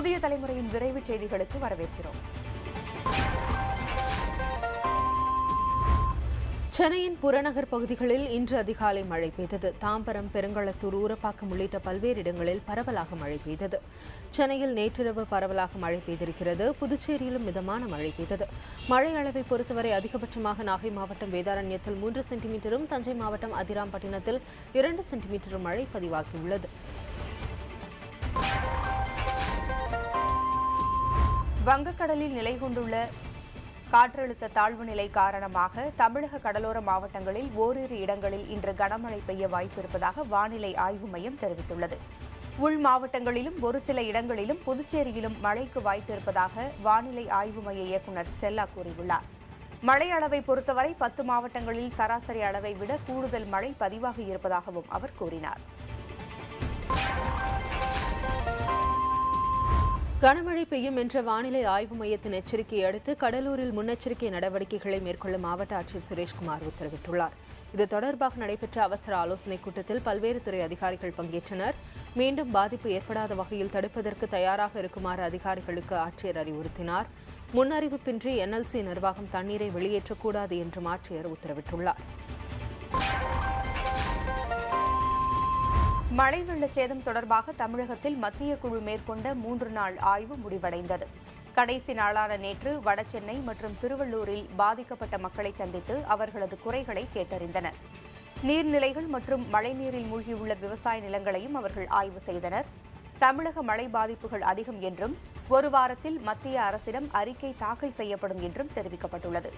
புதிய தலைமுறையின் விரைவு செய்திகளுக்கு வரவேற்கிறோம். சென்னையின் புறநகர் பகுதிகளில் இன்று அதிகாலை மழை பெய்தது. தாம்பரம், பெருங்களத்தூர், ஊரப்பாக்கம் உள்ளிட்ட பல்வேறு இடங்களில் பரவலாக மழை பெய்தது. சென்னையில் நேற்றிரவு பரவலாக மழை பெய்திருக்கிறது. புதுச்சேரியிலும் மிதமான மழை பெய்தது. மழை அளவை பொறுத்தவரை அதிகபட்சமாக நாகை மாவட்டம் வேதாரண்யத்தில் 3 சென்டிமீட்டரும், தஞ்சை மாவட்டம் அதிராம்பட்டினத்தில் 2 சென்டிமீட்டரும் மழை பதிவாகியுள்ளது. வங்கக்கடலில் நிலை கொண்டுள்ள காற்றழுத்த தாழ்வு நிலை காரணமாக தமிழக கடலோர மாவட்டங்களில் ஓரிரு இடங்களில் இன்று கனமழை பெய்ய வாய்ப்பிருப்பதாக வானிலை ஆய்வு மையம் தெரிவித்துள்ளது. உள் மாவட்டங்களிலும் ஒரு சில இடங்களிலும் புதுச்சேரியிலும் மழைக்கு வாய்ப்பிருப்பதாக வானிலை ஆய்வு மைய இயக்குநர் ஸ்டெல்லா கூறியுள்ளார். மழை அளவை பொறுத்தவரை 10 மாவட்டங்களில் சராசரி அளவை விட கூடுதல் மழை பதிவாகி இருப்பதாகவும் அவர் கூறினார். கனமழை பெய்யும் என்ற வானிலை ஆய்வு மையத்தின் எச்சரிக்கையை அடுத்து கடலூரில் முன்னெச்சரிக்கை நடவடிக்கைகளை மேற்கொள்ள மாவட்ட ஆட்சியர் சுரேஷ்குமார் உத்தரவிட்டுள்ளார். இது தொடர்பாக நடைபெற்ற அவசர ஆலோசனைக் கூட்டத்தில் பல்வேறு துறை அதிகாரிகள் பங்கேற்றனர். மீண்டும் பாதிப்பு ஏற்படாத வகையில் தடுப்பதற்கு தயாராக இருக்குமாறு அதிகாரிகளுக்கு ஆட்சியர் அறிவுறுத்தினார். முன்னறிவிப்பின்றி NLC நிர்வாகம் தண்ணீரை வெளியேற்றக்கூடாது என்றும் ஆட்சியர் உத்தரவிட்டுள்ளார். மழை வெள்ள சேதம் தொடர்பாக தமிழகத்தில் மத்திய குழு மேற்கொண்ட 3 நாள் ஆய்வு முடிவடைந்தது. கடைசி நாளான நேற்று வடசென்னை மற்றும் திருவள்ளூரில் பாதிக்கப்பட்ட மக்களை சந்தித்து அவர்களது குறைகளை கேட்டறிந்தனர். நீர்நிலைகள் மற்றும் மழைநீரில் மூழ்கியுள்ள விவசாய நிலங்களையும் அவர்கள் ஆய்வு செய்தனர். தமிழக மழை பாதிப்புகள் அதிகம் என்றும் 1 வாரத்தில் மத்திய அரசிடம் அறிக்கை தாக்கல் செய்யப்படும் என்றும் தெரிவிக்கப்பட்டுள்ளது.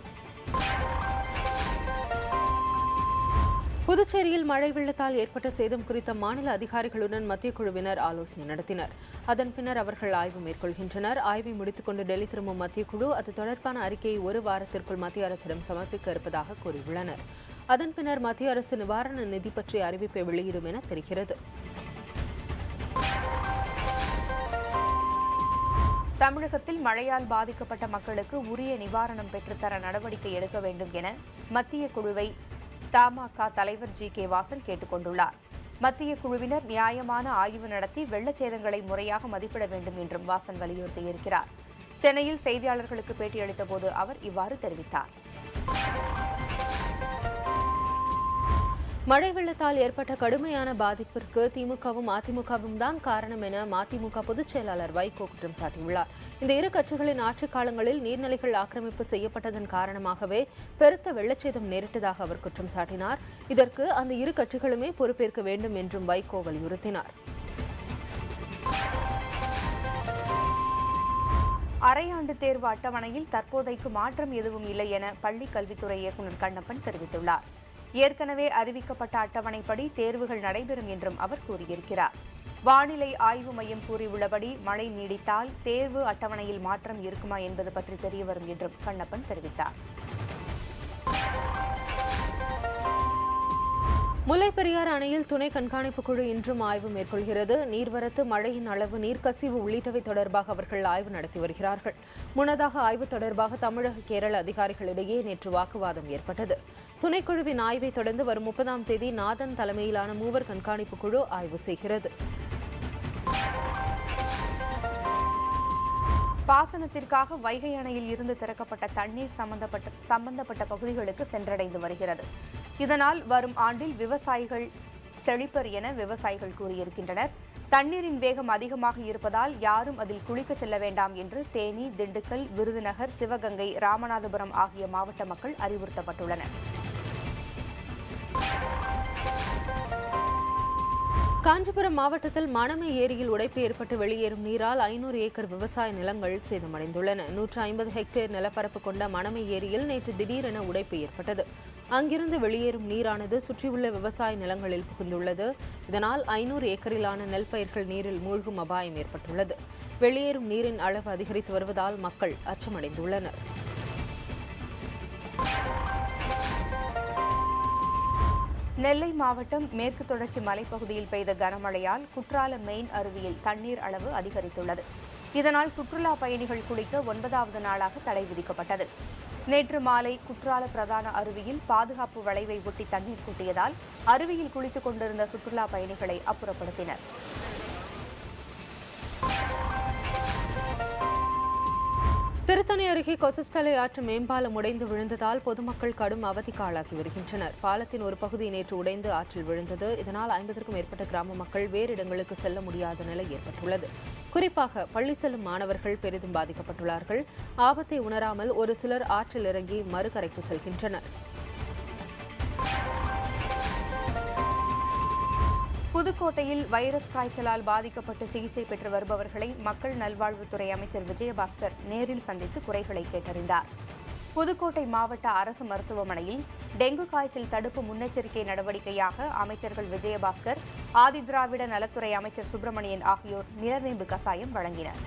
புதுச்சேரியில் மழை வெள்ளத்தால் ஏற்பட்ட சேதம் குறித்த மாநில அதிகாரிகளுடன் மத்திய குழுவினர் ஆலோசனை நடத்தினர். அதன் பின்னர் அவர்கள் ஆய்வு மேற்கொள்கின்றனர். ஆய்வை முடித்துக் கொண்டு டெல்லி திரும்பும் மத்திய குழு அது தொடர்பான அறிக்கையை 1 வாரத்திற்குள் மத்திய அரசிடம் சமர்ப்பிக்க இருப்பதாக கூறியுள்ளனர். அதன் பின்னர் மத்திய அரசு நிவாரண நிதி பற்றிய அறிவிப்பை வெளியிடும் என தெரிகிறது. தமிழகத்தில் மழையால் பாதிக்கப்பட்ட மக்களுக்கு உரிய நிவாரணம் பெற்றுத்தர நடவடிக்கை எடுக்க வேண்டும் என மத்திய குழுவை தமாக தலைவர் GK வாசன் கேட்டுக் கொண்டுள்ளார். மத்திய குழுவினர் நியாயமான ஆய்வு நடத்தி வெள்ளச்சேதங்களை முறையாக மதிப்பிட வேண்டும் என்றும் வாசன் வலியுறுத்தியிருக்கிறார். சென்னையில் செய்தியாளர்களுக்கு பேட்டியளித்தபோது அவர் இவ்வாறு தெரிவித்தார். மழை வெள்ளத்தால் ஏற்பட்ட கடுமையான பாதிப்பிற்கு திமுகவும் அதிமுகவும் தான் காரணம் என மதிமுக பொதுச் செயலாளர் வைகோ குற்றம் சாட்டியுள்ளார். இந்த இரு கட்சிகளின் ஆட்சிக் காலங்களில் நீர்நிலைகள் ஆக்கிரமிப்பு செய்யப்பட்டதன் காரணமாகவே பெருத்த வெள்ளச்சேதம் நேரிட்டதாக அவர் குற்றம் சாட்டினார். இதற்கு அந்த இரு கட்சிகளுமே பொறுப்பேற்க வேண்டும் என்றும் வைகோ வலியுறுத்தினார். அரையாண்டு தேர்வு அட்டவணையில் தற்போதைக்கு மாற்றம் எதுவும் இல்லை என பள்ளிக் கல்வித்துறை இயக்குநர் கண்ணப்பன் தெரிவித்துள்ளார். ஏற்கனவே அறிவிக்கப்பட்ட அட்டவணைப்படி தேர்வுகள் நடைபெறும் என்றும் அவர் கூறியிருக்கிறார். வானிலை ஆய்வு மையம் கூறியுள்ளபடி மழை நீடித்தால் தேர்வு அட்டவணையில் மாற்றம் இருக்குமா என்பது பற்றி தெரியவரும் என்றும் கண்ணப்பன் தெரிவித்தார். முல்லைப்பெரியாறு அணையில் துணை கண்காணிப்பு குழு இன்றும் ஆய்வு மேற்கொள்கிறது. நீர்வரத்து, மழையின் அளவு, நீர்க்கசிவு உள்ளிட்டவை தொடர்பாக அவர்கள் ஆய்வு நடத்தி வருகிறார்கள். முன்னதாக ஆய்வு தொடர்பாக தமிழக, கேரள அதிகாரிகளிடையே நேற்று வாக்குவாதம் ஏற்பட்டது. துணைக்குழுவின் ஆய்வை தொடர்ந்து வரும் 30ஆம் தேதி நாதன் தலைமையிலான 3 கண்காணிப்பு குழு ஆய்வு செய்கிறது. பாசனத்திற்காக வைகை அணையில் இருந்து திறக்கப்பட்ட தண்ணீர் சம்பந்தப்பட்ட பகுதிகளுக்கு சென்றடைந்து வருகிறது. இதனால் வரும் ஆண்டில் விவசாயிகள் செழிப்பர் என விவசாயிகள் கூறியிருக்கின்றனர். தண்ணீரின் வேகம் அதிகமாக இருப்பதால் யாரும் அதில் குளிக்க செல்ல வேண்டாம் என்று தேனி, திண்டுக்கல், விருதுநகர், சிவகங்கை, ராமநாதபுரம் ஆகிய மாவட்ட மக்கள் அறிவுறுத்தப்பட்டுள்ளனர். காஞ்சிபுரம் மாவட்டத்தில் மணமை ஏரியில் உடைப்பு ஏற்பட்டு வெளியேறும் நீரால் 500 ஏக்கர் விவசாய நிலங்கள் சேதமடைந்துள்ளன. 150 ஹெக்டேர் நிலப்பரப்பு கொண்ட மணமை ஏரியில் நேற்று திடீரென உடைப்பு ஏற்பட்டது. அங்கிருந்து வெளியேறும் நீரானது சுற்றியுள்ள விவசாய நிலங்களில் புகுந்துள்ளது. இதனால் 500 ஏக்கரிலான நெல் பயிர்கள் நீரில் மூழ்கும் அபாயம் ஏற்பட்டுள்ளது. வெளியேறும் நீரின் அளவு அதிகரித்து வருவதால் மக்கள் அச்சமடைந்துள்ளனர். நெல்லை மாவட்டம் மேற்கு தொடர்ச்சி மலைப்பகுதியில் பெய்த கனமழையால் குற்றாலம் மெயின் அருவியில் தண்ணீர் அளவு அதிகரித்துள்ளது. இதனால் சுற்றுலா பயணிகள் குளிக்க 9வது நாளாக தடை விதிக்கப்பட்டது. நேற்று மாலை குற்றால பிரதான அருவியில் பாதுகாப்பு வளைவை ஒட்டி தண்ணீர் கொட்டியதால் அருவியில் குளித்துக் கொண்டிருந்த சுற்றுலா பயணிகளை அப்புறப்படுத்தினர். திருத்தணி அருகே கொசஸ்தலை ஆற்று மேம்பாலம் உடைந்து விழுந்ததால் பொதுமக்கள் கடும் அவதிக்கு ஆளாகி வருகின்றனர். பாலத்தின் ஒரு பகுதி நேற்று உடைந்து ஆற்றில் விழுந்தது. இதனால் 50க்கும் மேற்பட்ட கிராம மக்கள் வேறு இடங்களுக்கு செல்ல முடியாத நிலை ஏற்பட்டுள்ளது. குறிப்பாக பள்ளி செல்லும் மாணவர்கள் பெரிதும் பாதிக்கப்பட்டுள்ளார்கள். ஆபத்தை உணராமல் ஒரு சிலர் ஆற்றில் இறங்கி மறுகரைக்கு செல்கின்றனர். புதுக்கோட்டையில் வைரஸ் காய்ச்சலால் பாதிக்கப்பட்டு சிகிச்சை பெற்று வருபவர்களை மக்கள் நல்வாழ்வுத்துறை அமைச்சர் விஜயபாஸ்கர் நேரில் சந்தித்து குறைகளை கேட்டறிந்தார். புதுக்கோட்டை மாவட்ட அரசு மருத்துவமனையில் டெங்கு காய்ச்சல் தடுப்பு முன்னெச்சரிக்கை நடவடிக்கையாக அமைச்சர்கள் விஜயபாஸ்கர், ஆதிதிராவிட நலத்துறை அமைச்சர் சுப்பிரமணியன் ஆகியோர் நிலவேம்பு கசாயம் வழங்கினர்.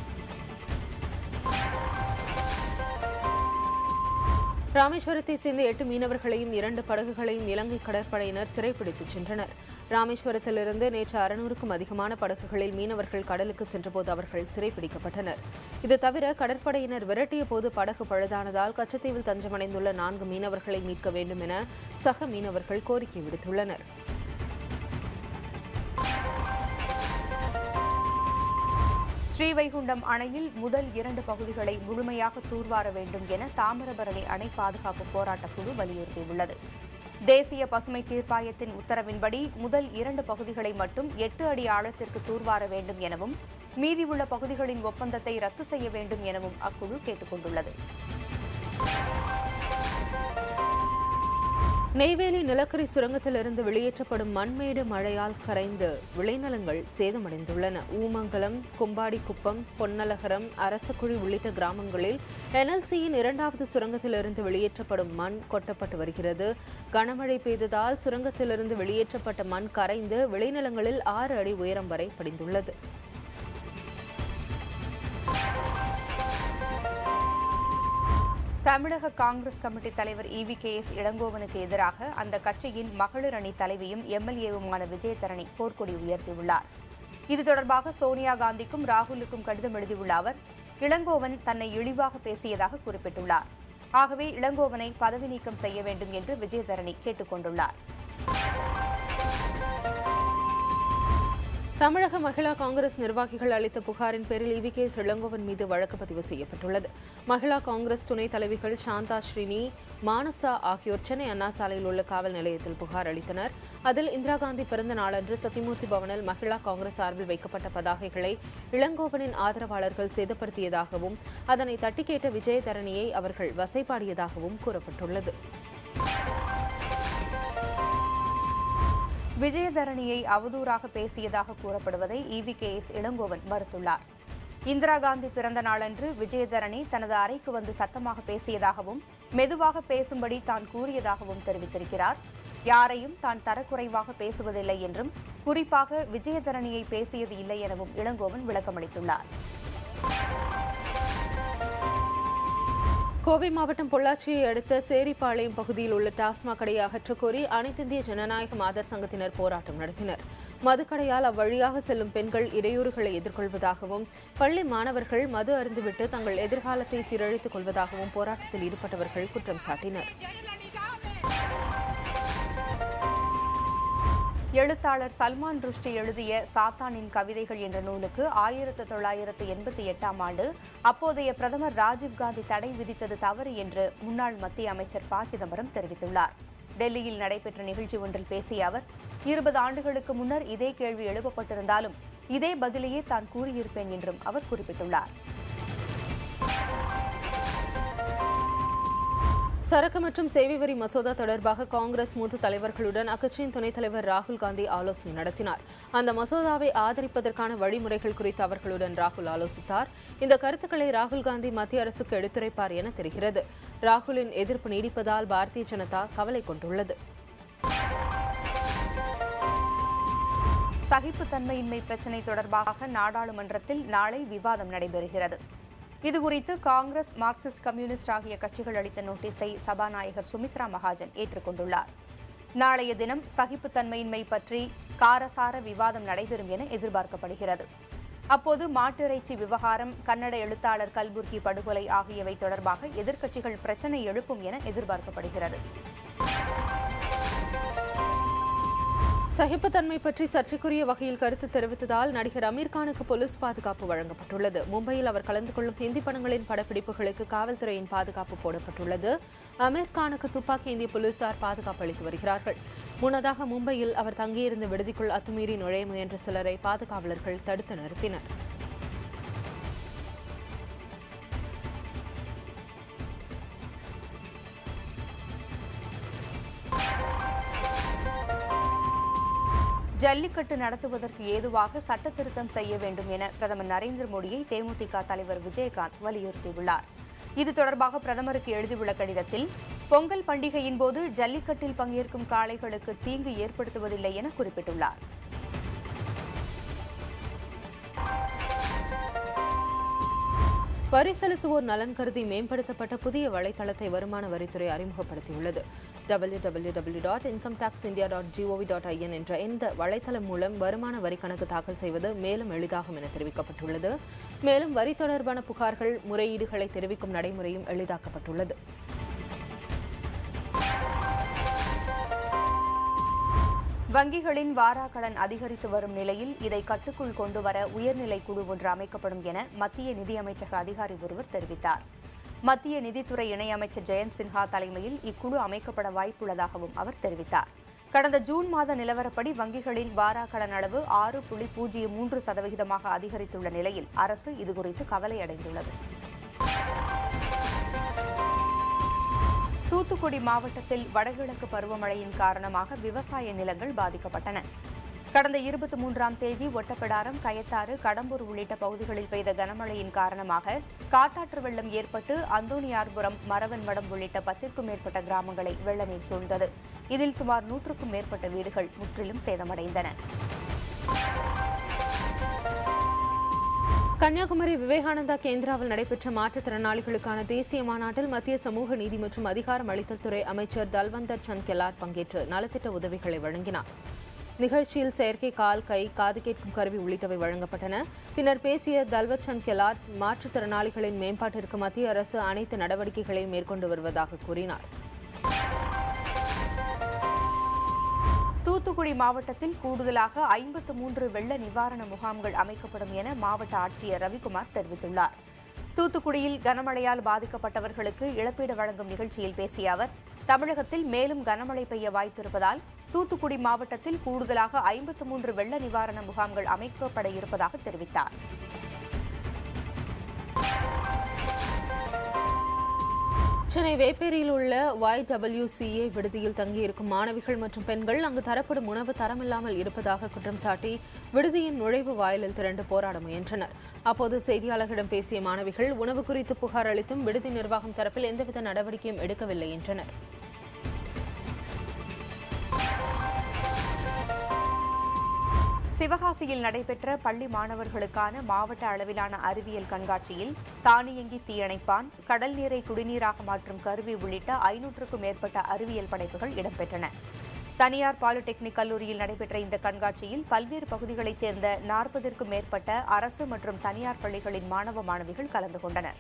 ராமேஸ்வரத்தை சேர்ந்த 8 மீனவர்களையும் 2 படகுகளையும் இலங்கை கடற்படையினர் சிறைப்பிடித்துச் சென்றனர். ராமேஸ்வரத்திலிருந்து நேற்று 600க்கும் அதிகமான படகுகளில் மீனவர்கள் கடலுக்கு சென்றபோது அவர்கள் சிறைப்பிடிக்கப்பட்டனர். இது தவிர கடற்படையினர் விரட்டிய போது படகு பழுதானதால் கச்சத்தீவில் தஞ்சமடைந்துள்ள 4 மீனவர்களை மீட்க வேண்டும் என சக மீனவர்கள் கோரிக்கை விடுத்துள்ளனர். ஸ்ரீவைகுண்டம் அணையில் முதல் 2 பகுதிகளை முழுமையாக தூர்வார வேண்டும் என தாமிரபரணி அணை பாதுகாப்பு போராட்டக் குழு வலியுறுத்தியுள்ளது. தேசிய பசுமை தீர்ப்பாயத்தின் உத்தரவின்படி முதல் 2 பகுதிகளை மட்டும் 8 அடி ஆழத்திற்கு தூர்வார வேண்டும் எனவும் மீதியுள்ள பகுதிகளின் ஒப்பந்தத்தை ரத்து செய்ய வேண்டும் எனவும் அக்குழு கேட்டுக் கொண்டுள்ளது. நெய்வேலி நிலக்கரி சுரங்கத்திலிருந்து வெளியேற்றப்படும் மண்மேடு மழையால் கரைந்து விளைநிலங்கள் சேதமடைந்துள்ளன. ஊமங்கலம், கும்பாடிக்குப்பம், பொன்னலகரம், அரசக்குழி உள்ளிட்ட கிராமங்களில் NLCயின் 2வது சுரங்கத்திலிருந்து வெளியேற்றப்படும் மண் கொட்டப்பட்டு வருகிறது. கனமழை பெய்ததால் சுரங்கத்திலிருந்து வெளியேற்றப்பட்ட மண் கரைந்து விளைநிலங்களில் 6 அடி உயரம் வரை படிந்துள்ளது. தமிழக காங்கிரஸ் கமிட்டி தலைவர் EVKS இளங்கோவனுக்கு எதிராக அந்த கட்சியின் மகளிர் அணி தலைவியும் MLAவுமான விஜயதரணி போர்க்கொடி உயர்த்தியுள்ளார். இது தொடர்பாக சோனியா காந்திக்கும் ராகுலுக்கும் கடிதம் எழுதியுள்ள அவர், இளங்கோவன் தன்னை இழிவாக பேசியதாக குறிப்பிட்டுள்ளார். ஆகவே இளங்கோவனை பதவி நீக்கம் செய்ய வேண்டும் என்று விஜயதரணி கேட்டுக் கொண்டுள்ளார். தமிழக மகிழா காங்கிரஸ் நிர்வாகிகள் அளித்த புகாரின் பேரில் EVKS இளங்கோவன் மீது வழக்கு பதிவு செய்யப்பட்டுள்ளது. மகிழா காங்கிரஸ் துணைத் தலைவிகள் சாந்தா ஸ்ரீனி, மானசா ஆகியோர் சென்னை அண்ணா சாலையில் உள்ள காவல் நிலையத்தில் புகார் அளித்தனர். அதில் இந்திரா காந்தி பிறந்த நாளன்று சத்தியமூர்த்தி பவனில் மகிழா காங்கிரஸ் சார்பில் வைக்கப்பட்ட பதாகைகளை இளங்கோவனின் ஆதரவாளர்கள் சேதப்படுத்தியதாகவும் அதனை தட்டி கேட்ட விஜயதரணியை அவர்கள் வசைபாடியதாகவும் கூறப்பட்டுள்ளது. விஜயதரணியை அவதூறாக பேசியதாக கூறப்படுவதை EVKS இளங்கோவன் மறுத்துள்ளார். இந்திரா காந்தி பிறந்த நாளன்று விஜயதரணி தனது அறைக்கு வந்து சத்தமாக பேசியதாகவும் மெதுவாக பேசும்படி தான் கூறியதாகவும் தெரிவித்திருக்கிறார். யாரையும் தான் தரக்குறைவாக பேசுவதில்லை என்றும் குறிப்பாக விஜயதரணியை பேசியது இல்லை எனவும் இளங்கோவன் விளக்கமளித்துள்ளார். கோவை மாவட்டம் பொள்ளாச்சியை அடுத்த சேரிப்பாளையம் பகுதியில் உள்ள டாஸ்மாக் கடையை அகற்றக்கோரி அனைத்திந்திய ஜனநாயக மாதர் சங்கத்தினர் போராட்டம் நடத்தினர். மதுக்கடையால் அவ்வழியாக செல்லும் பெண்கள் இடையூறுகளை எதிர்கொள்வதாகவும் பள்ளி மாணவர்கள் மது அருந்துவிட்டு தங்கள் எதிர்காலத்தை சீரழித்துக் கொள்வதாகவும் போராட்டத்தில் ஈடுபட்டவர்கள் குற்றம் சாட்டினர். எழுத்தாளர் சல்மான் ருஷ்டி எழுதிய சாத்தானின் கவிதைகள் என்ற நூலுக்கு 1988ஆம் ஆண்டு அப்போதைய பிரதமர் ராஜீவ்காந்தி தடை விதித்தது தவறு என்று முன்னாள் மத்திய அமைச்சர் ப. சிதம்பரம் தெரிவித்துள்ளார். டெல்லியில் நடைபெற்ற நிகழ்ச்சி ஒன்றில் பேசிய அவர், 20 ஆண்டுகளுக்கு முன்னர் இதே கேள்வி எழுப்பப்பட்டிருந்தாலும் இதே பதிலையே தான் கூறியிருப்பேன் என்றும் அவர் குறிப்பிட்டுள்ளார். சரக்கு மற்றும் சேவை வரி மசோதா தொடர்பாக காங்கிரஸ் மூத்த தலைவர்களுடன் அக்கட்சியின் துணைத் தலைவர் ராகுல் காந்தி ஆலோசனை நடத்தினார். அந்த மசோதாவை ஆதரிப்பதற்கான வழிமுறைகள் குறித்து அவர்களுடன் ராகுல் ஆலோசித்தார். இந்த கருத்துக்களை ராகுல் காந்தி மத்திய அரசுக்கு எடுத்துரைப்பார் என தெரிகிறது. ராகுலின் எதிர்ப்பு நீடிப்பதால் பாரதிய ஜனதா கவலை கொண்டுள்ளது. சகிப்புத்தன்மையின்மை பிரச்சினை தொடர்பாக நாடாளுமன்றத்தில் நாளை விவாதம் நடைபெறுகிறது. இதுகுறித்து காங்கிரஸ், மார்க்சிஸ்ட் கம்யூனிஸ்ட் ஆகிய கட்சிகள் அளித்த நோட்டீஸை சபாநாயகர் சுமித்ரா மகாஜன் ஏற்றுக்கொண்டுள்ளார். நாளைய தினம் சகிப்புத்தன்மையின்மை பற்றி காரசார விவாதம் நடைபெறும் என எதிர்பார்க்கப்படுகிறது. அப்போது மாட்டிறைச்சி விவகாரம், கன்னட எழுத்தாளர் கல்புர்கி படுகொலை ஆகியவை தொடர்பாக எதிர்க்கட்சிகள் பிரச்சினை எழுப்பும் என எதிர்பார்க்கப்படுகிறது. சகிப்புத்தன்மை பற்றி சர்ச்சைக்குரிய வகையில் கருத்து தெரிவித்ததால் நடிகர் அமீர்கானுக்கு போலீஸ் பாதுகாப்பு வழங்கப்பட்டுள்ளது. மும்பையில் அவர் கலந்து கொள்ளும் ஹிந்தி படங்களின் படப்பிடிப்புகளுக்கு காவல்துறையின் பாதுகாப்பு போடப்பட்டுள்ளது. அமீர்கானுக்கு துப்பாக்கி ஏந்திய போலீசார் பாதுகாப்பு அளித்து வருகிறார்கள். முன்னதாக மும்பையில் அவர் தங்கியிருந்த விடுதிக்குள் அத்துமீறி நுழைய முயன்ற சிலரை பாதுகாவலர்கள் தடுத்து நிறுத்தினர். ஜல்லிக்கட்டு நடத்துவதற்கு ஏதுவாக சட்ட திருத்தம் செய்ய வேண்டும் என பிரதமர் நரேந்திர மோடியை தேமுதிக தலைவர் விஜயகாந்த் வலியுறுத்தியுள்ளார். இது தொடர்பாக பிரதமருக்கு எழுதியுள்ள கடிதத்தில், பொங்கல் பண்டிகையின் போது ஜல்லிக்கட்டில் பங்கேற்கும் காளைகளுக்கு தீங்கு ஏற்படுத்துவதில்லை என குறிப்பிட்டுள்ளார். வரி செலுத்துவோர் நலன் கருதி மேம்படுத்தப்பட்ட புதிய வலைதளத்தை வருமான வரித்துறை அறிமுகப்படுத்தியுள்ளது. www.incometaxindia.gov.in என்ற இந்த வலைதளம் மூலம் வருமான வரி கணக்கு தாக்கல் செய்வது மேலும் எளிதாகும் என தெரிவிக்கப்பட்டுள்ளது. மேலும் வரி தொடர்பான புகார்கள், முறையீடுகளை தெரிவிக்கும் நடைமுறையும் எளிதாக்கப்பட்டுள்ளது. வங்கிகளின் வாராக்கடன் அதிகரித்து வரும் நிலையில் இதை கட்டுக்குள் கொண்டுவர உயர்நிலை குழு ஒன்று அமைக்கப்படும் என மத்திய நிதியமைச்சக அதிகாரி ஒருவர் தெரிவித்தார். மத்திய நிதித்துறை இணையமைச்சர் ஜெயந்த் சின்ஹா தலைமையில் இக்குழு அமைக்கப்பட வாய்ப்புள்ளதாகவும் அவர் தெரிவித்தார். கடந்த ஜூன் மாத நிலவரப்படி வங்கிகளின் வாராக்கடன் அளவு 6.03% அதிகரித்துள்ள நிலையில் அரசு இதுகுறித்து கவலையடைந்துள்ளது. தூத்துக்குடி மாவட்டத்தில் வடகிழக்கு பருவமழையின் காரணமாக விவசாய நிலங்கள் பாதிக்கப்பட்டன. கடந்த 23ஆம் தேதி ஒட்டப்பிடாரம், கயத்தாறு, கடம்பூர் உள்ளிட்ட பகுதிகளில் பெய்த கனமழையின் காரணமாக காட்டாற்று வெள்ளம் ஏற்பட்டு அந்தோணியார்புரம், மரவன்மடம் உள்ளிட்ட 10க்கும் மேற்பட்ட கிராமங்களை வெள்ளநீர் சூழ்ந்தது. இதில் சுமார் 100க்கும் மேற்பட்ட வீடுகள் முற்றிலும் சேதமடைந்தன. கன்னியாகுமரி விவேகானந்தா கேந்திராவில் நடைபெற்ற மாற்றுத்திறனாளிகளுக்கான தேசிய மாநாட்டில் மத்திய சமூக நீதி மற்றும் அதிகாரம் அளித்தல் துறை அமைச்சர் தல்வந்தர் சந்த் கெலாட் பங்கேற்று நலத்திட்ட உதவிகளை வழங்கினார். நிகழ்ச்சியில் செயற்கை கால், கை, காது கேட்கும் கருவி உள்ளிட்டவை வழங்கப்பட்டன. பின்னர் பேசிய தல்வர் சந்த் கெலாட் மாற்றுத்திறனாளிகளின் மேம்பாட்டிற்கு மத்திய அரசு அனைத்து நடவடிக்கைகளையும் மேற்கொண்டு வருவதாக கூறினார். தூத்துக்குடி மாவட்டத்தில் கூடுதலாக 53 வெள்ள நிவாரண முகாம்கள் அமைக்கப்படும் என மாவட்ட ஆட்சியர் ரவிக்குமார் தெரிவித்துள்ளார். தூத்துக்குடியில் கனமழையால் பாதிக்கப்பட்டவர்களுக்கு இழப்பீடு வழங்கும் நிகழ்ச்சியில் பேசிய அவர், தமிழகத்தில் மேலும் கனமழை பெய்ய வாய்ப்பிருப்பதால் தூத்துக்குடி மாவட்டத்தில் கூடுதலாக 53 வெள்ள நிவாரண முகாம்கள் அமைக்கப்பட இருப்பதாக தெரிவித்தார். சென்னை வேப்பேரியில் உள்ள YWCA விடுதியில் தங்கியிருக்கும் மாணவிகள் மற்றும் பெண்கள் அங்கு தரப்படும் உணவு தரமில்லாமல் இருப்பதாக குற்றம் சாட்டி விடுதியின் நுழைவு வாயிலில் திரண்டு போராட முயன்றனர். அப்போது செய்தியாளர்களிடம் பேசிய மாணவிகள் உணவு குறித்து புகார் அளித்தும் விடுதி நிர்வாகம் தரப்பில் எந்தவித நடவடிக்கையும் எடுக்கவில்லை என்றனர். சிவகாசியில் நடைபெற்ற பள்ளி மாணவர்களுக்கான மாவட்ட அளவிலான அறிவியல் கண்காட்சியில் தானியங்கி தீயணைப்பான், கடல் நீரை குடிநீராக மாற்றும் கருவி உள்ளிட்ட 500க்கும் மேற்பட்ட அறிவியல் படைப்புகள் இடம்பெற்றன. தனியார் பாலிடெக்னிக் கல்லூரியில் நடைபெற்ற இந்த கண்காட்சியில் பல்வேறு பகுதிகளைச் சேர்ந்த 40க்கும் மேற்பட்ட அரசு மற்றும் தனியார் பள்ளிகளின் மாணவ மாணவிகள் கலந்து கொண்டனர்.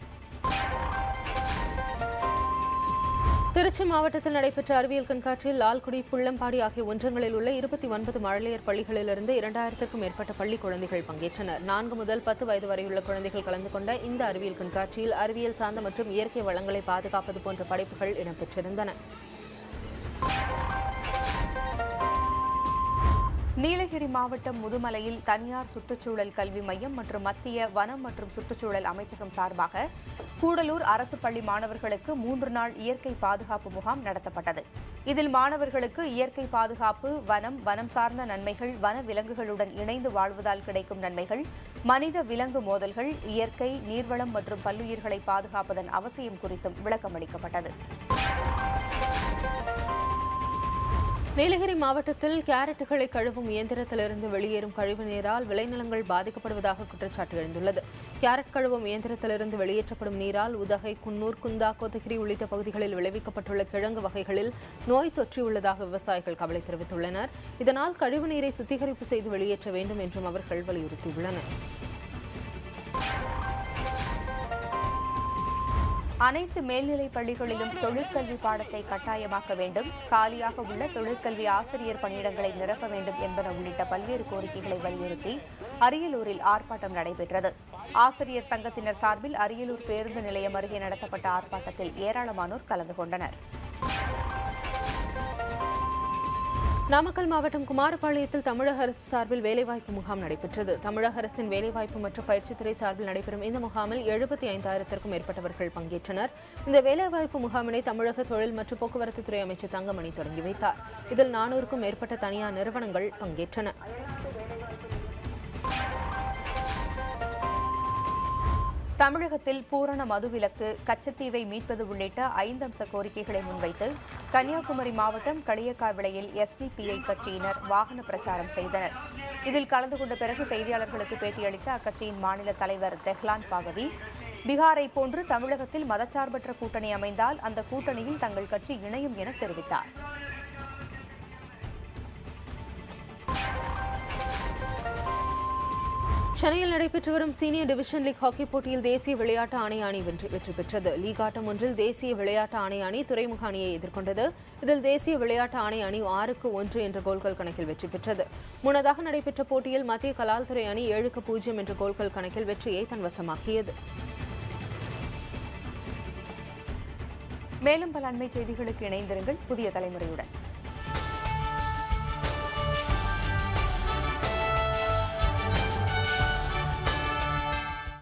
திருச்சி மாவட்டத்தில் நடைபெற்ற அறிவியல் கண்காட்சியில் லால்குடி, புள்ளம்பாடி ஆகிய ஒன்றங்களில் உள்ள 29 மழலையர் பள்ளிகளிலிருந்து 2000க்கும் மேற்பட்ட பள்ளி குழந்தைகள் பங்கேற்றனர். 4 முதல் 10 வயது வரையுள்ள குழந்தைகள் கலந்து கொண்ட இந்த அறிவியல் கண்காட்சியில் அறிவியல் சார்ந்த மற்றும் இயற்கை வளங்களை பாதுகாப்பது போன்ற படைப்புகள் இடம்பெற்றிருந்தன. நீலகிரி மாவட்டம் முதுமலையில் தனியார் சுற்றுச்சூழல் கல்வி மையம் மற்றும் மத்திய வனம் மற்றும் சுற்றுச்சூழல் அமைச்சகம் சார்பாக கூடலூர் அரசு பள்ளி மாணவர்களுக்கு 3 நாள் இயற்கை பாதுகாப்பு முகாம் நடத்தப்பட்டது. இதில் மாணவர்களுக்கு இயற்கை பாதுகாப்பு, வனம் சார்ந்த நன்மைகள், வன விலங்குகளுடன் இணைந்து வாழ்வதால் கிடைக்கும் நன்மைகள், மனித விலங்கு மோதல்கள், இயற்கை, நீர்வளம் மற்றும் பல்லுயிர்களை பாதுகாப்பதன் அவசியம் குறித்தும் விளக்கமளிக்கப்பட்டது. நீலகிரி மாவட்டத்தில் கேரட்டுகளை கழுவும் இயந்திரத்திலிருந்து வெளியேறும் கழிவு நீரால் விளைநிலங்கள் பாதிக்கப்படுவதாக குற்றச்சாட்டு எழுந்துள்ளது. கேரட் கழுவும் இயந்திரத்திலிருந்து வெளியேற்றப்படும் நீரால் உதகை, குன்னூர், குந்தா, கோத்தகிரி உள்ளிட்ட பகுதிகளில் விளைவிக்கப்பட்டுள்ள கிழங்கு வகைகளில் நோய் தொற்றியுள்ளதாக விவசாயிகள் கவலை தெரிவித்துள்ளனர். இதனால் கழிவு நீரை சுத்திகரிப்பு செய்து வெளியேற்ற வேண்டும் என்றும் அவர்கள் வலியுறுத்தியுள்ளனர். அனைத்து மேல்நிலைப் பள்ளிகளிலும் தொழிற்கல்வி பாடத்தை கட்டாயமாக்க வேண்டும், காலியாக உள்ள தொழிற்கல்வி ஆசிரியர் பணியிடங்களை நிரப்ப வேண்டும் என்பன உள்ளிட்ட பல்வேறு கோரிக்கைகளை வலியுறுத்தி அரியலூரில் ஆர்ப்பாட்டம் நடைபெற்றது. ஆசிரியர் சங்கத்தினர் சார்பில் அரியலூர் பேருந்து நிலையம் அருகே நடத்தப்பட்ட ஆர்ப்பாட்டத்தில் ஏராளமானோர் கலந்து கொண்டனர். நாமக்கல் மாவட்டம் குமாரபாளையத்தில் தமிழக அரசு சார்பில் வேலைவாய்ப்பு முகாம் நடைபெற்றது. தமிழக அரசின் வேலைவாய்ப்பு மற்றும் பயிற்சித்துறை சார்பில் நடைபெறும் இந்த முகாமில் 75,000க்கும் மேற்பட்டவர்கள் பங்கேற்றனர். இந்த வேலைவாய்ப்பு முகாமினை தமிழக தொழில் மற்றும் போக்குவரத்து துறை அமைச்சர் தங்கமணி தொடங்கி வைத்தார். இதில் 400க்கும் மேற்பட்ட தனியார் நிறுவனங்கள் பங்கேற்றன. தமிழகத்தில் பூரண மதுவிலக்கு, கச்சத்தீவை மீட்பது உள்ளிட்ட 5 அம்ச கோரிக்கைகளை முன்வைத்து கன்னியாகுமரி மாவட்டம் களியக்காவிளையில் எஸ்டிபிஐ கட்சியினர் வாகன பிரச்சாரம் செய்தனர். இதில் கலந்து கொண்ட பிறகு செய்தியாளர்களுக்கு பேட்டியளித்த அக்கட்சியின் மாநில தலைவர் தெஹ்லான் பாகவி, பீகாரை போன்று தமிழகத்தில் மதச்சார்பற்ற கூட்டணி அமைந்தால் அந்த கூட்டணியில் தங்கள் கட்சி இணையும் என தெரிவித்தார். சென்னையில் நடைபெற்று வரும் சீனியர் டிவிஷன் லீக் ஹாக்கி போட்டியில் தேசிய விளையாட்டு ஆணைய அணி வெற்றி பெற்றது. லீக் ஆட்டம் ஒன்றில் தேசிய விளையாட்டு ஆணைய அணி துறைமுக அணியை எதிர்கொண்டது. இதில் தேசிய விளையாட்டு ஆணைய அணி 6-1 என்ற கோல்கள் கணக்கில் வெற்றி பெற்றது. முன்னதாக நடைபெற்ற போட்டியில் மத்திய கலால்துறை அணி 7-0 என்ற கோல்கள் கணக்கில் வெற்றியை தன்வசமாக்கியது. மேலும் பல அண்மை செய்திகளுக்கு இணைந்திருங்கள் புதிய தலைமுறையுடன்.